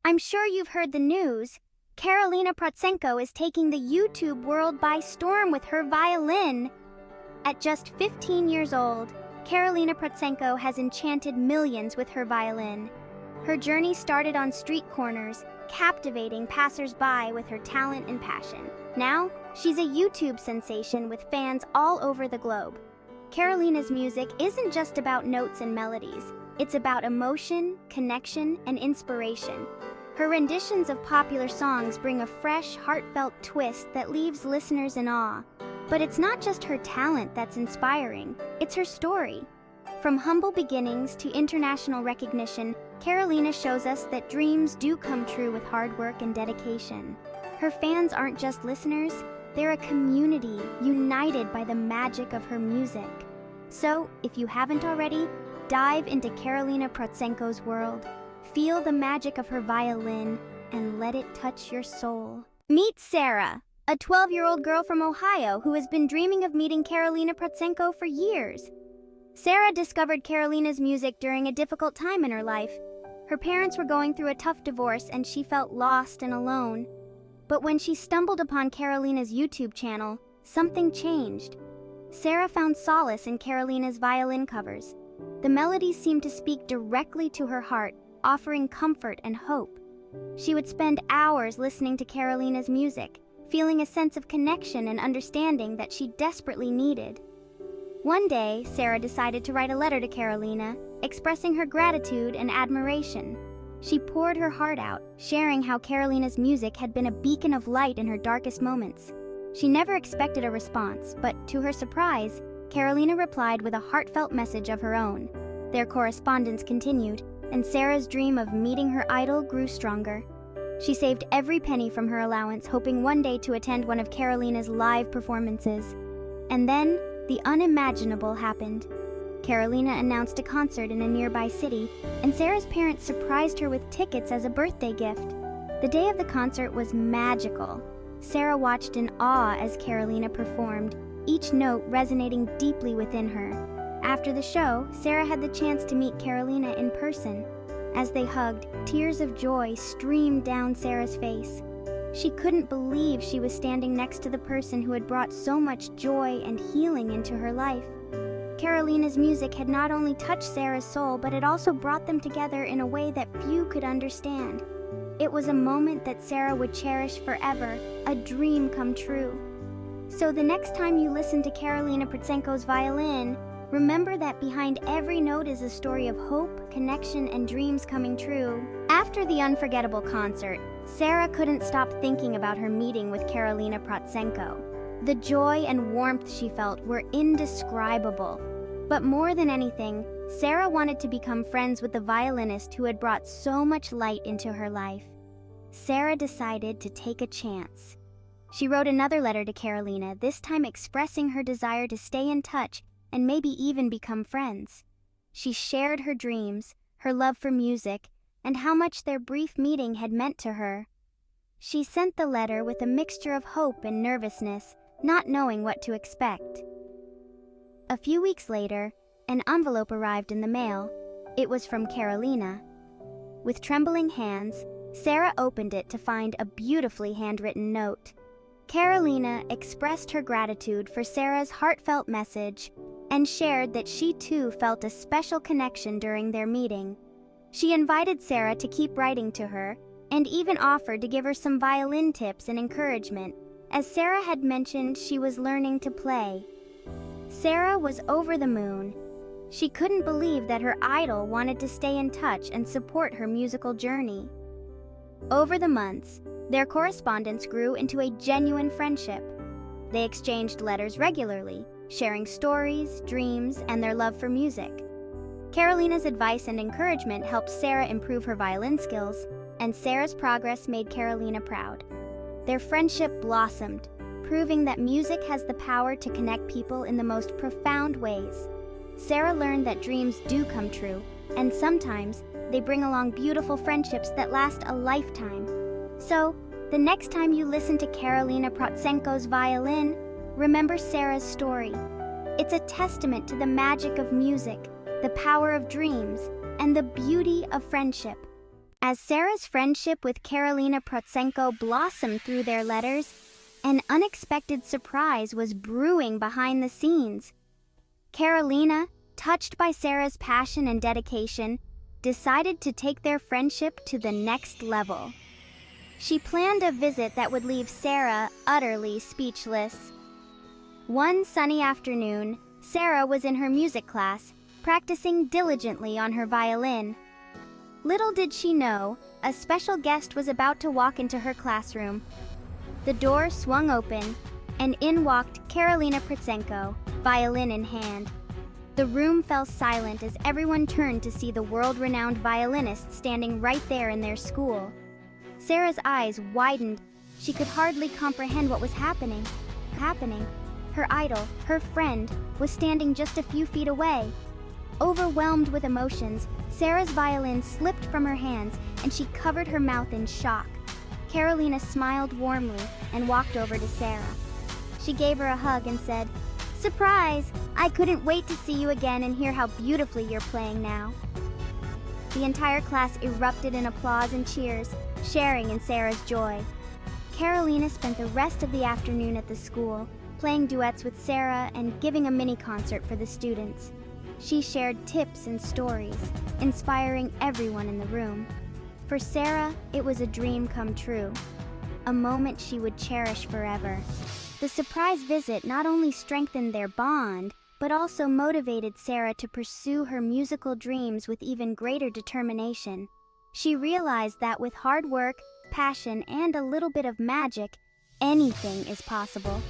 I'm sure you've heard the news. Karolina Protsenko is taking the YouTube world by storm with her violin. At just 15 years old, Karolina Protsenko has enchanted millions with her violin. Her journey started on street corners, captivating passers-by with her talent and passion. Now, she's a YouTube sensation with fans all over the globe. Karolina's music isn't just about notes and melodies. It's about emotion, connection, and inspiration. Her renditions of popular songs bring a fresh, heartfelt twist that leaves listeners in awe. But it's not just her talent that's inspiring, it's her story. From humble beginnings to international recognition, Karolina shows us that dreams do come true with hard work and dedication. Her fans aren't just listeners, they're a community united by the magic of her music. So, if you haven't already, dive into Karolina Protsenko's world. Feel the magic of her violin and let it touch your soul. Meet Sarah, a 12-year-old girl from Ohio who has been dreaming of meeting Karolina Protsenko for years. Sarah discovered Karolina's music during a difficult time in her life. Her parents were going through a tough divorce and she felt lost and alone. But when she stumbled upon Karolina's YouTube channel, something changed. Sarah found solace in Karolina's violin covers. The melodies seemed to speak directly to her heart, offering comfort and hope. She would spend hours listening to Karolina's music, feeling a sense of connection and understanding that she desperately needed. One day, Sarah decided to write a letter to Karolina, expressing her gratitude and admiration. She poured her heart out, sharing how Karolina's music had been a beacon of light in her darkest moments. She never expected a response, but to her surprise, Karolina replied with a heartfelt message of her own. Their correspondence continued, and Sarah's dream of meeting her idol grew stronger. She saved every penny from her allowance, hoping one day to attend one of Karolina's live performances. And then, the unimaginable happened. Karolina announced a concert in a nearby city, and Sarah's parents surprised her with tickets as a birthday gift. The day of the concert was magical. Sarah watched in awe as Karolina performed, each note resonating deeply within her. After the show, Sarah had the chance to meet Karolina in person. As they hugged, tears of joy streamed down Sarah's face. She couldn't believe she was standing next to the person who had brought so much joy and healing into her life. Karolina's music had not only touched Sarah's soul, but it also brought them together in a way that few could understand. It was a moment that Sarah would cherish forever, a dream come true. So the next time you listen to Karolina Protsenko's violin, remember that behind every note is a story of hope, connection, and dreams coming true. After the Unforgettable concert, Sarah couldn't stop thinking about her meeting with Karolina Protsenko. The joy and warmth she felt were indescribable. But more than anything, Sarah wanted to become friends with the violinist who had brought so much light into her life. Sarah decided to take a chance. She wrote another letter to Karolina, this time expressing her desire to stay in touch and maybe even become friends. She shared her dreams, her love for music, and how much their brief meeting had meant to her. She sent the letter with a mixture of hope and nervousness, not knowing what to expect. A few weeks later, an envelope arrived in the mail. It was from Karolina. With trembling hands, Sarah opened it to find a beautifully handwritten note. Karolina expressed her gratitude for Sarah's heartfelt message and shared that she too felt a special connection during their meeting. She invited Sarah to keep writing to her and even offered to give her some violin tips and encouragement, as Sarah had mentioned she was learning to play. Sarah was over the moon. She couldn't believe that her idol wanted to stay in touch and support her musical journey. Over the months, their correspondence grew into a genuine friendship. They exchanged letters regularly, sharing stories, dreams, and their love for music. Karolina's advice and encouragement helped Sarah improve her violin skills, and Sarah's progress made Karolina proud. Their friendship blossomed, proving that music has the power to connect people in the most profound ways. Sarah learned that dreams do come true, and sometimes they bring along beautiful friendships that last a lifetime. So, the next time you listen to Karolina Protsenko's violin, remember Sarah's story. It's a testament to the magic of music, the power of dreams, and the beauty of friendship. As Sarah's friendship with Karolina Protsenko blossomed through their letters, an unexpected surprise was brewing behind the scenes. Karolina, touched by Sarah's passion and dedication, decided to take their friendship to the next level. She planned a visit that would leave Sarah utterly speechless. One sunny afternoon, Sarah was in her music class, practicing diligently on her violin. Little did she know, a special guest was about to walk into her classroom. The door swung open, and in walked Karolina Protsenko, violin in hand. The room fell silent as everyone turned to see the world-renowned violinist standing right there in their school. Sarah's eyes widened. She could hardly comprehend what was happening. Her idol, her friend, was standing just a few feet away. Overwhelmed with emotions, Sarah's violin slipped from her hands and she covered her mouth in shock. Karolina smiled warmly and walked over to Sarah. She gave her a hug and said, "Surprise! I couldn't wait to see you again and hear how beautifully you're playing now." The entire class erupted in applause and cheers, sharing in Sarah's joy. Karolina spent the rest of the afternoon at the school, playing duets with Sarah and giving a mini concert for the students. She shared tips and stories, inspiring everyone in the room. For Sarah, it was a dream come true, a moment she would cherish forever. The surprise visit not only strengthened their bond, but also motivated Sarah to pursue her musical dreams with even greater determination. She realized that with hard work, passion, and a little bit of magic, anything is possible.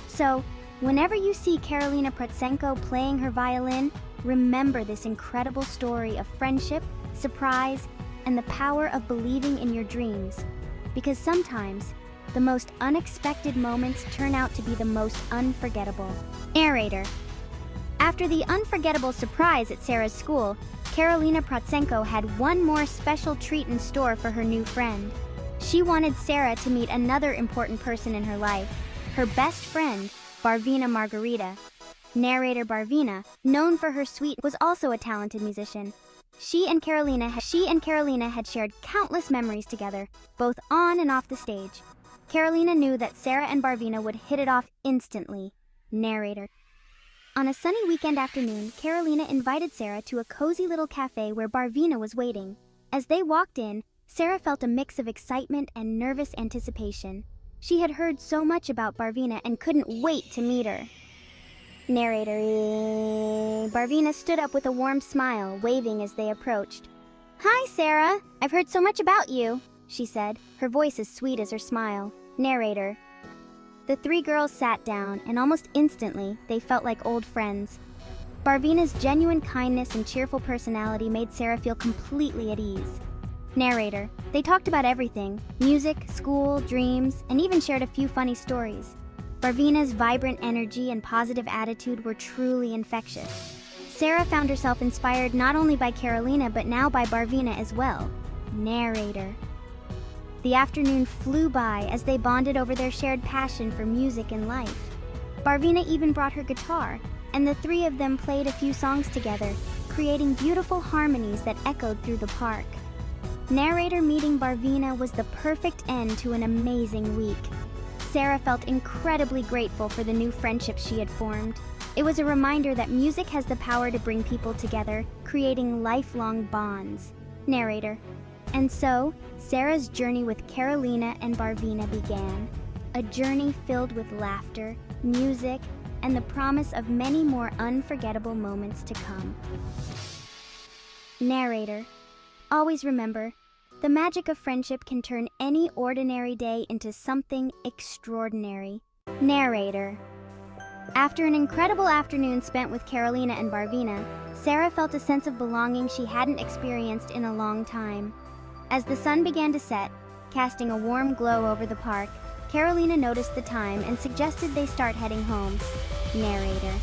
So, whenever you see Karolina Protsenko playing her violin, remember this incredible story of friendship, surprise, and the power of believing in your dreams. Because sometimes, the most unexpected moments turn out to be the most unforgettable. Narrator. After the unforgettable surprise at Sarah's school, Karolina Protsenko had one more special treat in store for her new friend. She wanted Sarah to meet another important person in her life, her best friend, Barvina Margarita. Narrator Barvina, known for her sweet, was also a talented musician. She and Karolina had shared countless memories together, both on and off the stage. Karolina knew that Sarah and Barvina would hit it off instantly. Narrator. On a sunny weekend afternoon, Karolina invited Sarah to a cozy little cafe where Barvina was waiting. As they walked in, Sarah felt a mix of excitement and nervous anticipation. She had heard so much about Barvina and couldn't wait to meet her. Narrator. Barvina stood up with a warm smile, waving as they approached. "Hi, Sarah. I've heard so much about you," she said, her voice as sweet as her smile. Narrator. The three girls sat down, and almost instantly, they felt like old friends. Barvina's genuine kindness and cheerful personality made Sarah feel completely at ease. Narrator. They talked about everything: music, school, dreams, and even shared a few funny stories. Barvina's vibrant energy and positive attitude were truly infectious. Sarah found herself inspired not only by Karolina but now by Barvina as well. Narrator. The afternoon flew by as they bonded over their shared passion for music and life. Barvina even brought her guitar, and the three of them played a few songs together, creating beautiful harmonies that echoed through the park. Narrator. Meeting Barvina was the perfect end to an amazing week. Sarah felt incredibly grateful for the new friendship she had formed. It was a reminder that music has the power to bring people together, creating lifelong bonds. Narrator. And so, Sarah's journey with Karolina and Barvina began. A journey filled with laughter, music, and the promise of many more unforgettable moments to come. Narrator. Always remember, the magic of friendship can turn any ordinary day into something extraordinary. Narrator. After an incredible afternoon spent with Karolina and Barvina, Sarah felt a sense of belonging she hadn't experienced in a long time. As the sun began to set, casting a warm glow over the park, Karolina noticed the time and suggested they start heading home. Narrator.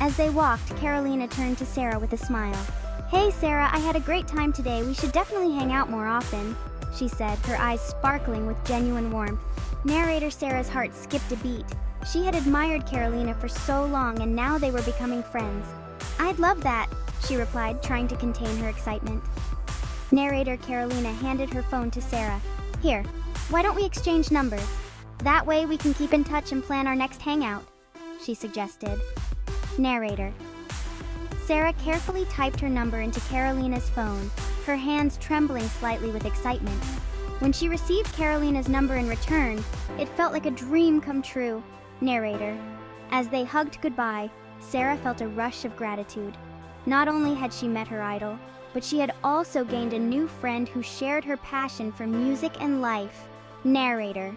As they walked, Karolina turned to Sarah with a smile. "Hey Sarah, I had a great time today. We should definitely hang out more often," she said, her eyes sparkling with genuine warmth. Narrator. Sarah's heart skipped a beat. She had admired Karolina for so long and now they were becoming friends. "I'd love that," she replied, trying to contain her excitement. Narrator Karolina handed her phone to Sarah. Here, why don't we exchange numbers? That way we can keep in touch and plan our next hangout, she suggested. Narrator. Sarah carefully typed her number into Karolina's phone, her hands trembling slightly with excitement. When she received Karolina's number in return, it felt like a dream come true. Narrator. As they hugged goodbye, Sarah felt a rush of gratitude. Not only had she met her idol, but she had also gained a new friend who shared her passion for music and life. Narrator.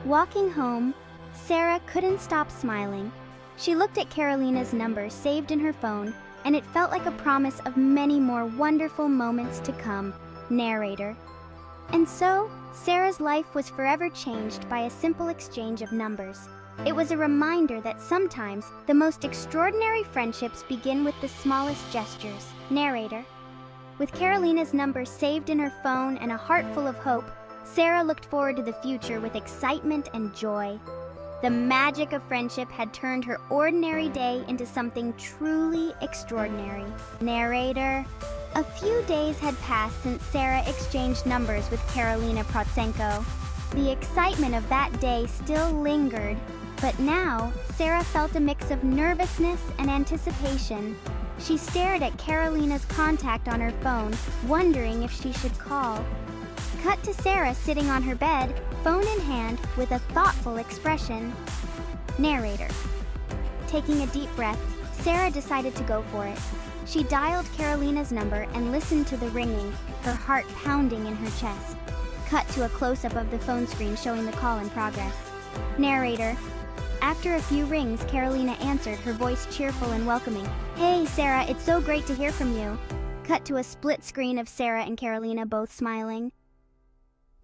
Walking home, Sarah couldn't stop smiling. She looked at Karolina's number saved in her phone, and it felt like a promise of many more wonderful moments to come. Narrator. And so, Sarah's life was forever changed by a simple exchange of numbers. It was a reminder that sometimes the most extraordinary friendships begin with the smallest gestures. Narrator. With Karolina's number saved in her phone and a heart full of hope, Sarah looked forward to the future with excitement and joy. The magic of friendship had turned her ordinary day into something truly extraordinary. Narrator. A few days had passed since Sarah exchanged numbers with Karolina Protsenko. The excitement of that day still lingered, but now Sarah felt a mix of nervousness and anticipation. She stared at Karolina's contact on her phone, wondering if she should call. Cut to Sarah sitting on her bed, phone in hand, with a thoughtful expression. Narrator. Taking a deep breath, Sarah decided to go for it. She dialed Karolina's number and listened to the ringing, her heart pounding in her chest. Cut to a close-up of the phone screen showing the call in progress. Narrator. After a few rings, Karolina answered, her voice cheerful and welcoming. Hey, Sarah, it's so great to hear from you. Cut to a split screen of Sarah and Karolina both smiling.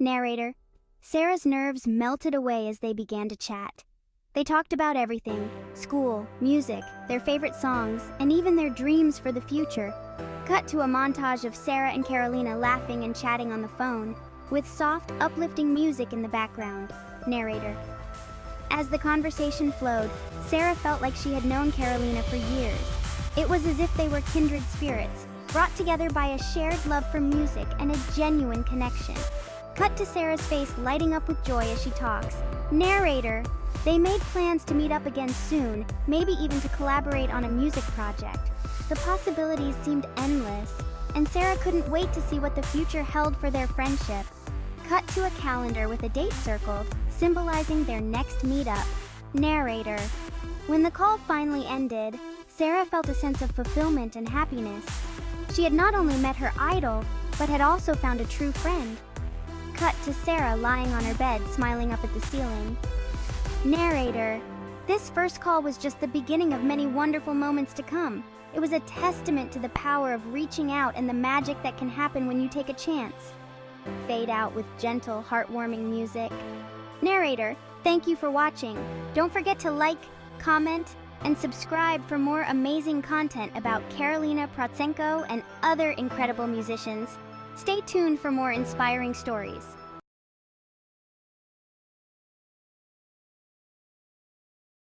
Narrator. Sarah's nerves melted away as they began to chat. They talked about everything: school, music, their favorite songs, and even their dreams for the future. Cut to a montage of Sarah and Karolina laughing and chatting on the phone, with soft, uplifting music in the background. Narrator. As the conversation flowed, Sarah felt like she had known Karolina for years. It was as if they were kindred spirits, brought together by a shared love for music and a genuine connection. Cut to Sarah's face lighting up with joy as she talks. Narrator. They made plans to meet up again soon, maybe even to collaborate on a music project. The possibilities seemed endless, and Sarah couldn't wait to see what the future held for their friendship. Cut to a calendar with a date circled, symbolizing their next meetup. Narrator. When the call finally ended, Sarah felt a sense of fulfillment and happiness. She had not only met her idol, but had also found a true friend. Cut to Sarah lying on her bed, smiling up at the ceiling. Narrator. This first call was just the beginning of many wonderful moments to come. It was a testament to the power of reaching out and the magic that can happen when you take a chance. Fade out with gentle, heartwarming music. Narrator. Thank you for watching. Don't forget to like, comment, and subscribe for more amazing content about Karolina Protsenko and other incredible musicians. Stay tuned for more inspiring stories.